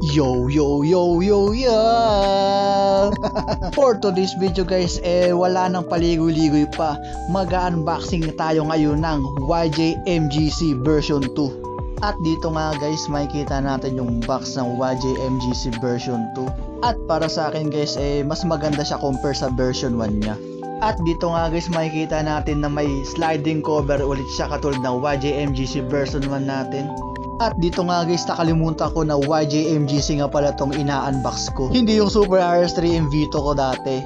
Yo yo yo yo yo. For today's video guys, wala nang paligoy-ligoy pa. Mag-unboxing tayo ngayon ng YJ MGC version 2. At dito nga guys, makikita natin yung box ng YJ MGC version 2. At para sa akin guys, mas maganda siya compare sa version 1 niya. At dito nga guys, makikita natin na may sliding cover ulit siya katulad ng YJ MGC version 1 natin. At dito nga guys, nakalimutan ko na YJ MGC nga pala tong ina-unbox ko. Hindi yung Super RS3 Vito ko dati.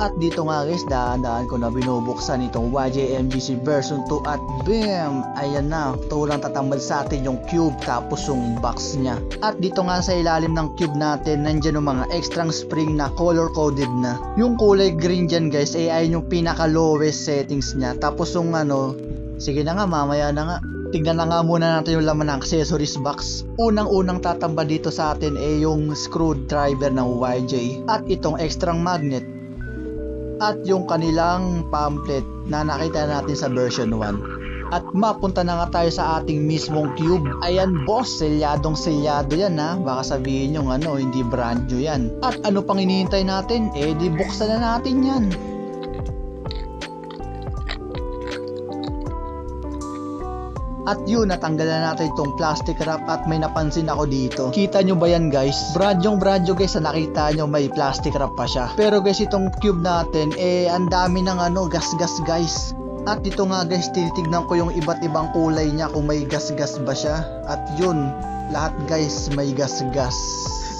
At dito nga guys, daan-daan ko na binubuksan itong YJ MGC version 2 at bam! Ayan na, tulang tatambal sa atin yung cube tapos yung box niya. At dito nga sa ilalim ng cube natin, nandyan yung mga extra spring na color coded na. Yung kulay green dyan guys, ay yung pinaka lowest settings niya. Tapos yung sige na nga, mamaya na nga. Tignan na nga muna natin yung laman ng accessories box. Unang-unang tatamba dito sa atin yung screwdriver ng YJ at itong extra magnet at yung kanilang pamphlet na nakita natin sa version 1. At mapunta na nga tayo sa ating mismong cube. Ayan boss, selyadong selyado yan ha. Baka sabihin nyo hindi brand new yan. At ano pang hinihintay natin? Di buksan na natin yan. At yun, natanggal na natin itong plastic wrap at may napansin ako dito. Kita nyo ba yan guys? Brand yung guys na nakita nyo may plastic wrap pa siya. Pero guys, itong cube natin, ang dami ng gas-gas guys. At dito nga guys, tinitignan ko yung iba't ibang kulay niya kung may gas-gas ba siya. At yun, lahat guys may gas-gas.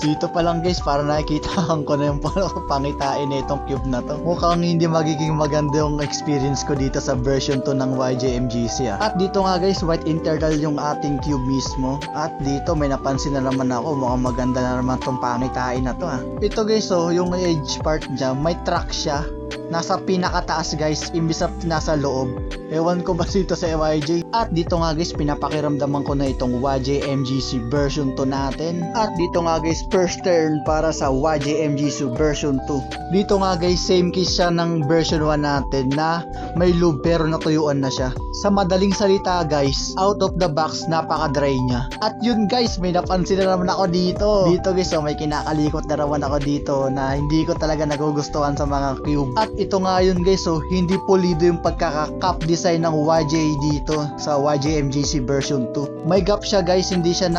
Dito pa lang guys, para nakikitaan ko na yung pangitain na itong cube na to. Mukhang hindi magiging maganda yung experience ko dito sa version 2 ng YJ MGC At dito nga guys, white internal yung ating cube mismo. At dito may napansin na naman ako, mukhang maganda na naman tong pangitain na to Ito guys, yung edge part niya, may track siya. Nasa pinakataas guys, imbis na nasa loob. Ewan ko ba dito sa YJ. At dito nga guys, pinapakiramdaman ko na itong YJ MGC version 2 natin. At dito nga guys, first turn para sa YJ MGC version 2. Dito nga guys, same case siya ng version 1 natin na may lube pero natuyuan na siya. Sa madaling salita guys, out of the box, napaka-dry niya. At yun guys, may napansin na naman ako dito. Dito guys, may kinakalikot na naman ako dito na hindi ko talaga nagugustuhan sa mga cube. At ito nga yun guys, hindi pulido yung pagkaka-cap design ng YJ dito sa YJ MGC version 2. May gap siya guys, hindi siya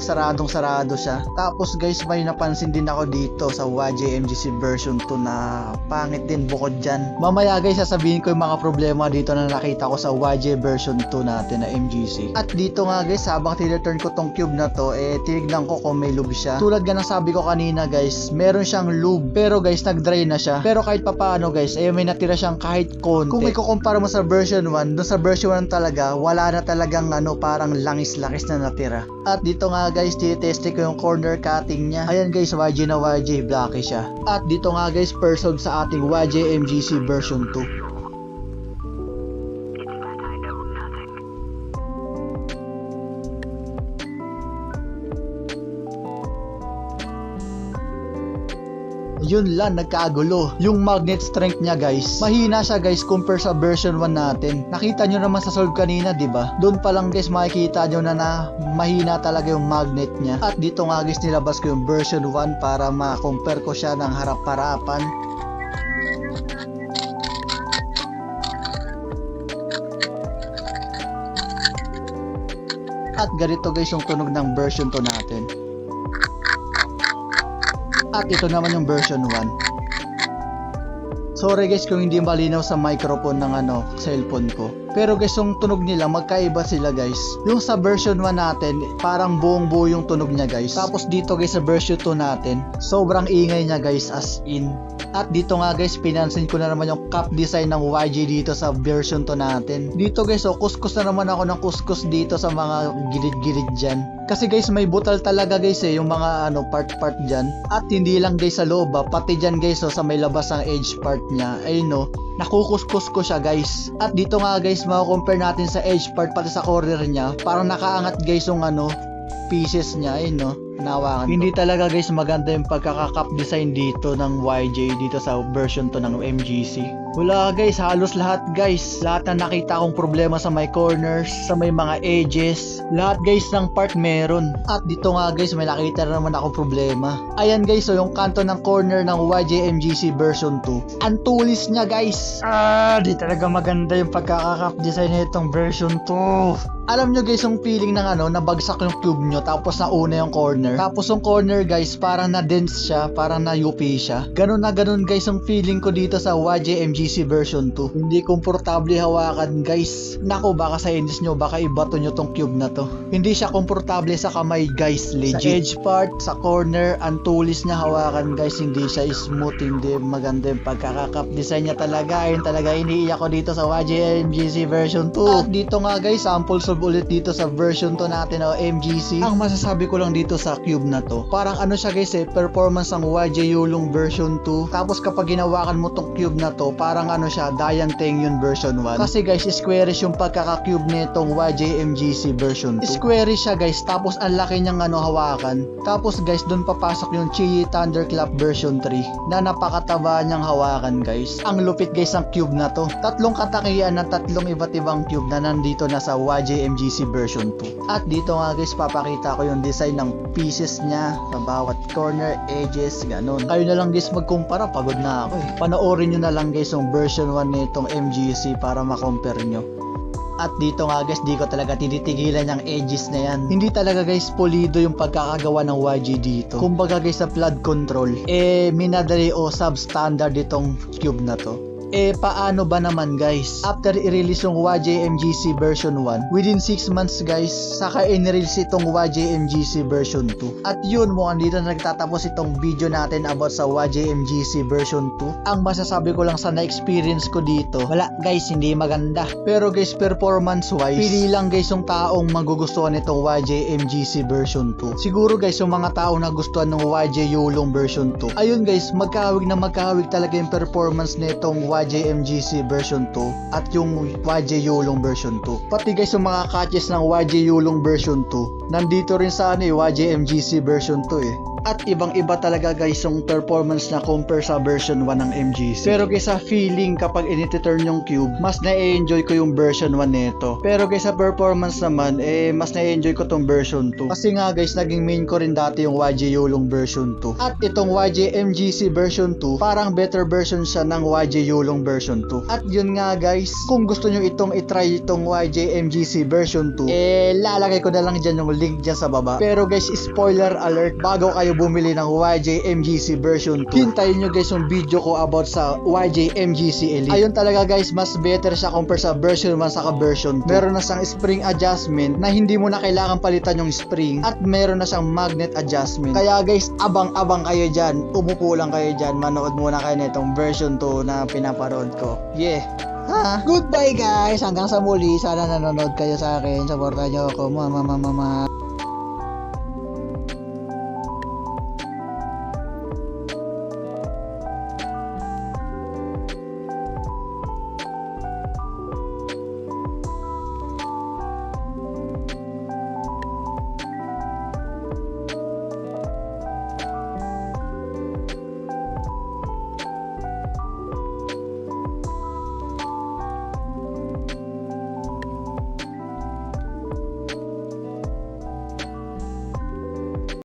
saradong-sarado siya. Tapos guys, may napansin din ako dito sa YJ MGC version 2 na pangit din bukod dyan. Mamaya guys, sasabihin ko yung mga problema dito na nakita ko sa YJ version 2 natin na MGC. At dito nga guys, habang tineturn ko tong cube na to, tinignan ko kung may lube siya. Tulad nga ng sabi ko kanina guys, meron siyang lube. Pero guys, nag-dry na siya. Pero kahit papaano guys, may natira siyang kahit konti. Kung ikukumpara mo sa version 1, doon sa version 1 talaga, wala na talagang parang langis-langis na natira. At dito nga guys, titeste ko yung corner cutting niya. Ayan guys, YJ na YJ, blocky siya. At dito nga guys, person sa ating YJ MGC version 2. Yun lang, nagkagulo. Yung magnet strength niya guys, mahina siya guys compare sa version 1 natin. Nakita nyo naman sa solve kanina, diba? Doon pa lang guys, makikita nyo na mahina talaga yung magnet niya. At dito nga guys, nilabas ko yung version 1 para ma-compare ko siya ng harap-harapan. At ganito guys yung tunog ng version 2 natin. At ito naman yung version 1. Sorry guys kung hindi malinaw sa microphone ng cellphone ko. Pero guys, yung tunog nila magkaiba sila guys. Yung sa version 1 natin, parang buong buo yung tunog niya guys. Tapos dito guys sa version 2 natin, sobrang ingay niya guys, as in. At dito nga guys, pinansin ko na naman yung cap design ng YJ dito sa version 2 natin. Dito guys, kuskus na naman ako ng kuskus dito sa mga gilid-gilid dyan. Kasi guys, may butal talaga guys yung mga part-part dyan. At hindi lang guys sa loob pati dyan guys sa may labas ng edge part niya. Ayun nakukuskus ko siya guys. At dito nga guys, mako-compare natin sa edge part pati sa corner niya. Parang nakaangat guys yung pieces niya. Ayun hanawakan hindi talaga guys maganda yung pagkaka-cap design dito ng YJ dito sa version 2 ng MGC. Wala guys, halos lahat guys. Lahat na nakita kong problema sa may corners, sa may mga edges, lahat guys ng part meron. At dito nga guys, may nakita na naman ako problema. Ayan guys, so yung kanto ng corner ng YJ-MGC version 2. Ang tulis niya guys. Di talaga maganda yung pagkakakap design nitong version 2. Alam nyo guys yung feeling ng nabagsak yung cube nyo tapos nauna yung corner. Tapos yung corner guys parang na-dense siya, parang na-UP siya. Ganun na ganun guys yung feeling ko dito sa YJ-MGC version 2. Hindi komportable hawakan guys. Nako, baka sa edges nyo, baka ibato nyo tong cube na to. Hindi siya komportable sa kamay guys, legit. Sa edge part, sa corner, ang tulis niya hawakan guys, hindi siya smooth, hindi maganda yung pagkakakap design niya talaga. Ayun talaga iniiyak ko dito sa YJ-MGC version 2. At dito nga guys, sample solve ulit dito sa version 2 natin o MGC. Ang masasabi ko lang dito sa cube na to, parang siya guys performance ng YJ Yulong version 2. Tapos kapag ginawakan mo tong cube na to, parang siya, Dayan Tengyun version 1. Kasi guys, squarish yung pagkaka-cube nitong YJ-MGC version 2. Squarish siya guys, tapos ang laki niyang hawakan. Tapos guys, doon papasok yung Chi Thunderclap version 3 na napakataba niyang hawakan guys. Ang lupit guys ang cube na to. Tatlong katakian ng tatlong iba't ibang cube na nandito na sa YJ-MGC version 2. At dito nga guys, papakita ko yung design ng pieces niya sa bawat corner, edges, ganun. Kayo na lang guys magkumpara, pagod na ako Panoorin nyo na lang guys yung version 1 nitong MGC para makompare nyo. At dito nga guys, di ko talaga tinitigilan yung edges na yan. Hindi talaga guys pulido yung pagkakagawa ng YG dito. Kumbaga guys sa flood control, minadali o substandard itong cube na to. Paano ba naman guys? After i-release yung YJ-MGC version 1, within 6 months guys, saka i-release itong YJ-MGC version 2. At yun, mukhang dito nagtatapos itong video natin about sa YJ-MGC version 2. Ang masasabi ko lang sa na-experience ko dito, wala guys, hindi maganda. Pero guys, performance wise, pili lang guys yung taong magugustuhan itong YJ-MGC version 2. Siguro guys, yung mga taong nagustuhan ng YJ Yulong version 2, ayun guys, magkahawig na magkahawig talaga yung performance nitong YJ-MGC version 2 at yung YJ Yulong version 2. Pati guys yung mga catches ng YJ Yulong version 2 nandito rin sa YJ-MGC version 2 At ibang-iba talaga guys yung performance na compare sa version 1 ng MGC. Pero guys sa feeling kapag in-turn yung cube, mas na-enjoy ko yung version 1 nito. Pero guys sa performance naman, mas na-enjoy ko tong version 2. Kasi nga guys, naging main ko rin dati yung YJ Yulong version 2. At itong YJ-MGC version 2, parang better version siya ng YJ Yulong version 2. At yun nga guys, kung gusto nyo itry itong YJ-MGC version 2, lalagay ko na lang dyan yung link dyan sa baba. Pero guys, spoiler alert, bago kayo bumili ng YJ-MGC version 2, hintayin nyo guys yung video ko about sa YJ-MGC Elite. Ayun talaga guys, mas better siya compare sa version 1 saka version 2. Meron na siyang spring adjustment na hindi mo na kailangan palitan yung spring, at meron na siyang magnet adjustment. Kaya guys, abang-abang kayo dyan, umupo lang kayo dyan, manood muna kayo nitong version 2 na pinaparod ko. Goodbye guys, hanggang sa muli. Sana nanonood kayo sa akin, supportan nyo ako, mama.